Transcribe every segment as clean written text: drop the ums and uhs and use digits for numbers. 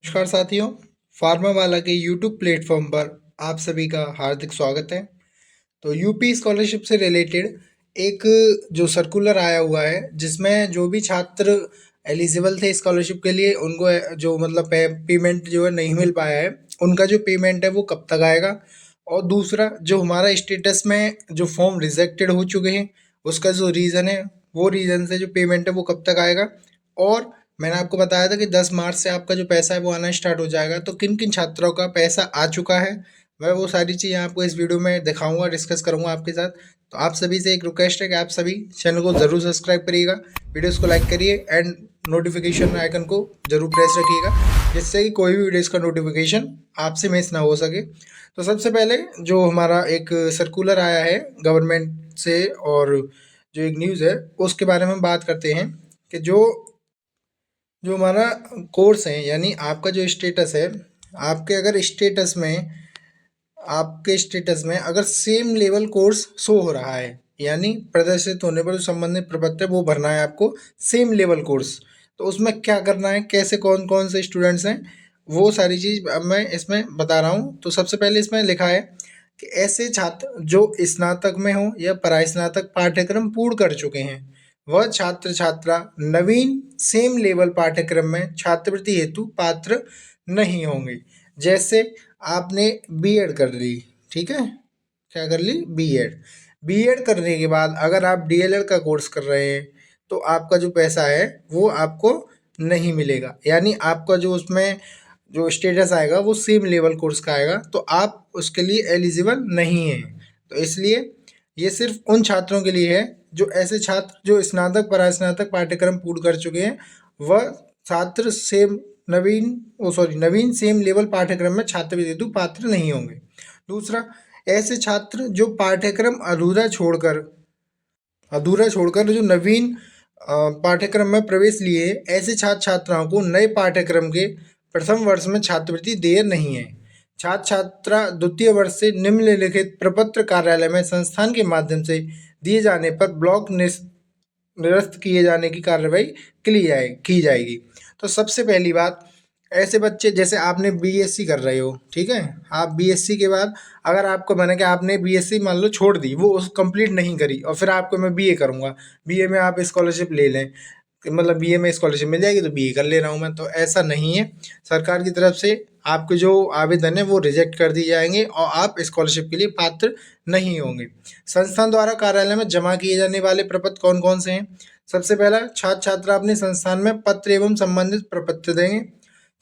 नमस्कार साथियों, फार्मा वाला के यूट्यूब प्लेटफॉर्म पर आप सभी का हार्दिक स्वागत है। तो यूपी स्कॉलरशिप से रिलेटेड एक जो सर्कुलर आया हुआ है जिसमें जो भी छात्र एलिजिबल थे स्कॉलरशिप के लिए उनको जो मतलब पेमेंट जो है नहीं मिल पाया है, उनका जो पेमेंट है वो कब तक आएगा। और दूसरा जो हमारा स्टेटस में जो फॉर्म रिजेक्टेड हो चुके हैं उसका जो रीज़न है वो रीज़न से जो पेमेंट है वो कब तक आएगा। और मैंने आपको बताया था कि 10 मार्च से आपका जो पैसा है वो आना स्टार्ट हो जाएगा। तो किन किन छात्रों का पैसा आ चुका है मैं वो सारी चीज़ें आपको इस वीडियो में दिखाऊंगा, डिस्कस करूंगा आपके साथ। तो आप सभी से एक रिक्वेस्ट है कि आप सभी चैनल को ज़रूर सब्सक्राइब करिएगा, वीडियोस को लाइक करिए एंड नोटिफिकेशन आइकन को ज़रूर प्रेस रखिएगा जिससे कि कोई भी वीडियोस का नोटिफिकेशन आपसे मिस ना हो सके। तो सबसे पहले जो हमारा एक सर्कुलर आया है गवर्नमेंट से और जो एक न्यूज़ है उसके बारे में बात करते हैं कि जो जो हमारा कोर्स है यानी आपका जो स्टेटस है, आपके अगर स्टेटस में आपके स्टेटस में अगर सेम लेवल कोर्स शो हो रहा है यानी प्रदर्शित होने पर जो संबंधित प्रपत्र है वो भरना है आपको सेम लेवल कोर्स। तो उसमें क्या करना है, कैसे कौन कौन से स्टूडेंट्स हैं, वो सारी चीज़ अब मैं इसमें बता रहा हूँ। तो सबसे पहले इसमें लिखा है कि ऐसे छात्र जो स्नातक में हो या परास्नातक पाठ्यक्रम पूर्ण कर चुके हैं वह छात्र छात्रा नवीन सेम लेवल पाठ्यक्रम में छात्रवृत्ति हेतु पात्र नहीं होंगे। जैसे आपने बीएड कर ली, ठीक है, क्या कर ली, बीएड। बीएड करने के बाद अगर आप डीएलएड का कोर्स कर रहे हैं तो आपका जो पैसा है वो आपको नहीं मिलेगा, यानी आपका जो उसमें जो स्टेटस आएगा वो सेम लेवल कोर्स का आएगा, तो आप उसके लिए एलिजिबल नहीं हैं। तो इसलिए ये सिर्फ उन छात्रों के लिए है जो ऐसे छात्र जो स्नातक परास्नातक पाठ्यक्रम पूर्ण कर चुके हैं, वह छात्र सेम नवीन सेम लेवल पाठ्यक्रम में छात्रवृत्ति हेतु पात्र नहीं होंगे। दूसरा, ऐसे छात्र जो पाठ्यक्रम अधूरा छोड़कर जो नवीन पाठ्यक्रम में प्रवेश लिए ऐसे छात्र छात्राओं को नए पाठ्यक्रम के प्रथम वर्ष में छात्रवृत्ति देय नहीं है। छात्र छात्रा द्वितीय वर्ष से निम्नलिखित प्रपत्र कार्यालय में संस्थान के माध्यम से दिए जाने पर ब्लॉक निरस्त किए जाने की कार्रवाई की जाएगी। तो सबसे पहली बात, ऐसे बच्चे जैसे आपने बीएससी कर रहे हो, ठीक है, आप बीएससी के बाद अगर आपको मैंने कि आपने बीएससी मान लो छोड़ दी, वो उस कंप्लीट नहीं करी और फिर आपको मैं बीए करूँगा, बीए में आप स्कॉलरशिप ले लें, मतलब बीए में स्कॉलरशिप मिल जाएगी तो बीए कर ले रहा हूँ मैं, तो ऐसा नहीं है। सरकार की तरफ से आपके जो आवेदन है वो रिजेक्ट कर दिए जाएंगे और आप स्कॉलरशिप के लिए पात्र नहीं होंगे। संस्थान द्वारा कार्यालय में जमा किए जाने वाले प्रपत्र कौन कौन से हैं। सबसे पहला, छात्र छात्रा अपने संस्थान में पत्र एवं संबंधित प्रपत्र देंगे।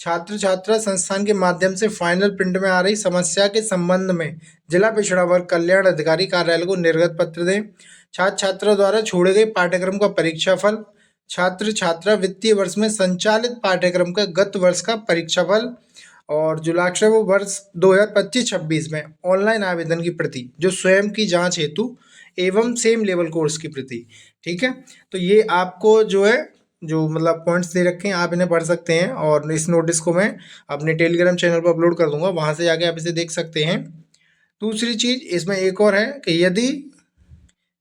छात्र छात्रा संस्थान के माध्यम से फाइनल प्रिंट में आ रही समस्या के संबंध में जिला पिछड़ा वर्ग कल्याण अधिकारी कार्यालय को निर्गत पत्र दें। छात्र छात्रा द्वारा छोड़े गए पाठ्यक्रम का परीक्षा फल, छात्र छात्रा वित्तीय वर्ष में संचालित पाठ्यक्रम का गत वर्ष का परीक्षा फल और जो लास्ट है वो वर्ष 2025-26 में ऑनलाइन आवेदन की प्रति जो स्वयं की जांच हेतु एवं सेम लेवल कोर्स की प्रति। ठीक है, तो ये आपको जो है जो मतलब पॉइंट्स दे रखे हैं आप इन्हें पढ़ सकते हैं और इस नोटिस को मैं अपने टेलीग्राम चैनल पर अपलोड कर दूंगा, वहां से जाके आप इसे देख सकते हैं। दूसरी चीज इसमें एक और है कि यदि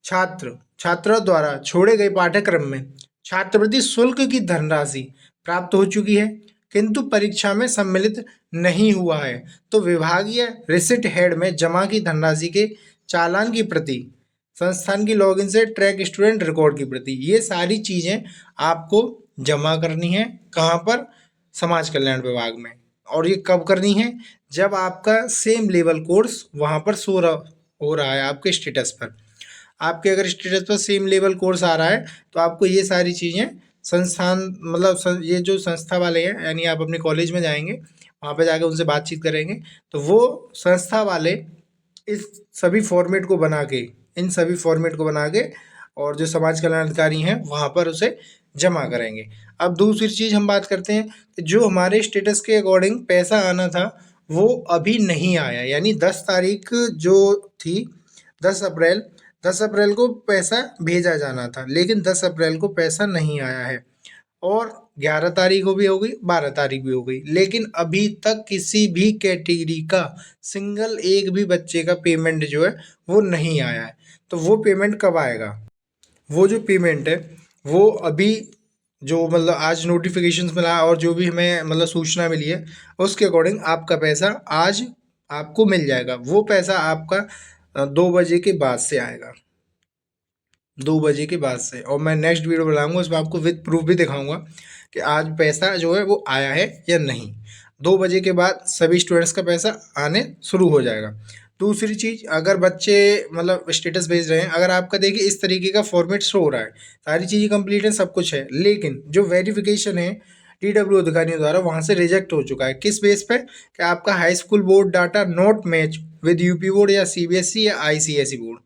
छात्रों द्वारा छोड़े गए पाठ्यक्रम में छात्रवृत्ति शुल्क की धनराशि प्राप्त हो चुकी है किंतु परीक्षा में सम्मिलित नहीं हुआ है तो विभागीय रिसिट हेड में जमा की धनराशि के चालान की प्रति, संस्थान की लॉगिन से ट्रैक स्टूडेंट रिकॉर्ड की प्रति, ये सारी चीज़ें आपको जमा करनी है। कहाँ पर, समाज कल्याण विभाग में। और ये कब करनी है, जब आपका सेम लेवल कोर्स वहाँ पर हो रहा है आपके स्टेटस पर। आपके अगर स्टेटस पर सेम लेवल कोर्स आ रहा है तो आपको ये सारी चीज़ें संस्थान मतलब ये जो संस्था वाले हैं यानी आप अपने कॉलेज में जाएंगे, वहाँ पे जाके उनसे बातचीत करेंगे तो वो संस्था वाले इस सभी फॉर्मेट को बना के इन सभी फॉर्मेट को बना के और जो समाज कल्याण अधिकारी हैं वहाँ पर उसे जमा करेंगे। अब दूसरी चीज़ हम बात करते हैं कि जो हमारे स्टेटस के अकॉर्डिंग पैसा आना था वो अभी नहीं आया, यानी 10 तारीख जो थी 10 अप्रैल 10 अप्रैल को पैसा भेजा जाना था लेकिन 10 अप्रैल को पैसा नहीं आया है और 11 तारीख को भी हो गई, 12 तारीख भी हो गई, लेकिन अभी तक किसी भी कैटेगरी का सिंगल एक भी बच्चे का पेमेंट जो है वो नहीं आया है। तो वो पेमेंट कब आएगा, वो जो पेमेंट है वो अभी जो मतलब आज नोटिफिकेशंस मिला है और जो भी हमें मतलब सूचना मिली है, उसके अकॉर्डिंग आपका पैसा आज आपको मिल जाएगा। वो पैसा आपका 2 बजे के बाद से आएगा, 2 बजे के बाद से। और मैं नेक्स्ट वीडियो बनाऊंगा, उसमें आपको विद प्रूफ भी दिखाऊंगा कि आज पैसा जो है वो आया है या नहीं। 2 बजे के बाद सभी स्टूडेंट्स का पैसा आने शुरू हो जाएगा। दूसरी चीज़, अगर बच्चे मतलब स्टेटस भेज रहे हैं, अगर आपका देखिए इस तरीके का फॉर्मेट शो हो रहा है, सारी चीज़ें कंप्लीट है, सब कुछ है, लेकिन जो वेरिफिकेशन है TW अधिकारियों द्वारा वहाँ से रिजेक्ट हो चुका है। किस बेस पे? कि आपका high school board data not match with UP board या CBSE या ICSE बोर्ड।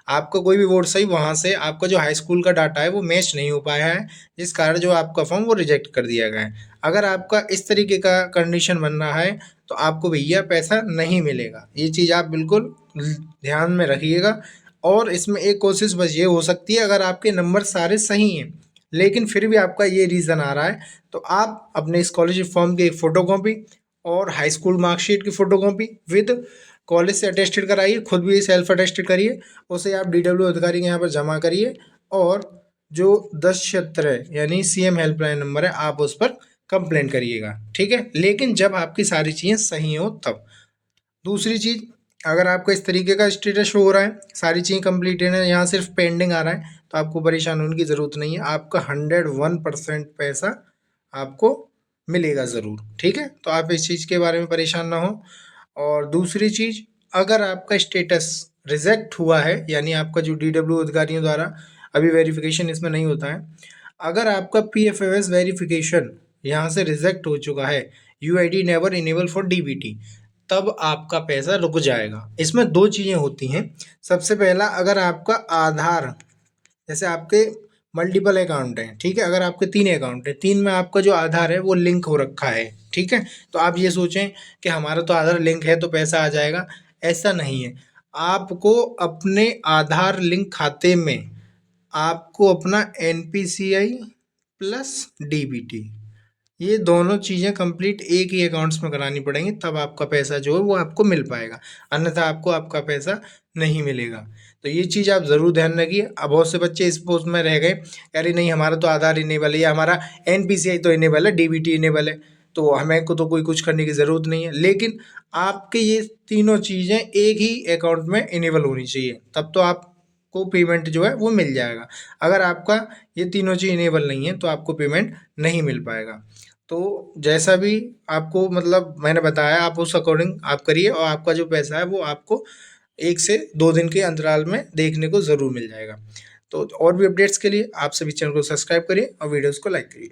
आपका कोई भी बोर्ड सही, वहाँ से आपका जो हाई स्कूल का डाटा है वो मैच नहीं हो पाया है, जिस कारण जो आपका फॉर्म वो रिजेक्ट कर दिया गया है। अगर आपका इस तरीके का कंडीशन बन रहा है तो आपको भैया पैसा नहीं मिलेगा। ये चीज़ आप बिल्कुल ध्यान में रखिएगा। और इसमें एक कोशिश बस ये हो सकती है, अगर आपके नंबर सारे सही हैं लेकिन फिर भी आपका ये रीज़न आ रहा है, तो आप अपने स्कॉलरशिप फॉर्म की एक फ़ोटोकॉपी और हाई स्कूल मार्कशीट की फ़ोटोकॉपी विद कॉलेज से अटेस्टेड कराइए, खुद भी सेल्फ अटेस्टेड करिए, उसे आप DW अधिकारी के यहाँ पर जमा करिए। और जो 1076 है यानी CM हेल्पलाइन नंबर है, आप उस पर कंप्लेंट करिएगा, ठीक है। लेकिन जब आपकी सारी चीज़ें सही हो तब। दूसरी चीज़, अगर आपका इस तरीके का स्टेटस शो हो रहा है, सारी चीज़ें कंप्लीट है, यहाँ सिर्फ पेंडिंग आ रहा है, तो आपको परेशान होने की ज़रूरत नहीं है। आपका 101% पैसा आपको मिलेगा ज़रूर, ठीक है। तो आप इस चीज़ के बारे में परेशान ना हो। और दूसरी चीज़, अगर आपका स्टेटस रिजेक्ट हुआ है यानी आपका जो DW अधिकारियों द्वारा अभी वेरिफिकेशन इसमें नहीं होता है, अगर आपका PFMS वेरिफिकेशन यहाँ से रिजेक्ट हो चुका है, UID never enable for DBT, तब आपका पैसा रुक जाएगा। इसमें दो चीज़ें होती हैं। सबसे पहला, अगर आपका आधार, जैसे आपके मल्टीपल अकाउंट हैं, ठीक है, अगर आपके 3 अकाउंट हैं, 3 में आपका जो आधार है वो लिंक हो रखा है, ठीक है, तो आप ये सोचें कि हमारा तो आधार लिंक है तो पैसा आ जाएगा, ऐसा नहीं है। आपको अपने आधार लिंक खाते में आपको अपना NPCI प्लस DBT, ये दोनों चीज़ें कंप्लीट एक ही अकाउंट्स में करानी पड़ेंगी, तब आपका पैसा जो है वो आपको मिल पाएगा, अन्यथा आपको आपका पैसा नहीं मिलेगा। तो ये चीज़ आप ज़रूर ध्यान रखिए। अब बहुत से बच्चे इस पोस्ट में रह गए, अरे नहीं हमारा तो आधार इनेबल है या हमारा NPCI तो इनेबल है, DBT इनेबल है, तो हमें को तो कुछ करने की ज़रूरत नहीं है। लेकिन आपके ये तीनों चीज़ें एक ही अकाउंट में इनेबल होनी चाहिए, तब तो आपको पेमेंट जो है वो मिल जाएगा। अगर आपका ये तीनों चीज़ इनेबल नहीं है तो आपको पेमेंट नहीं मिल पाएगा। तो जैसा भी आपको मतलब मैंने बताया, आप उस अकॉर्डिंग आप करिए और आपका जो पैसा है वो आपको 1 से 2 दिन के अंतराल में देखने को ज़रूर मिल जाएगा। तो और भी अपडेट्स के लिए आप सभी चैनल को सब्सक्राइब करिए और वीडियोज़ को लाइक करिए।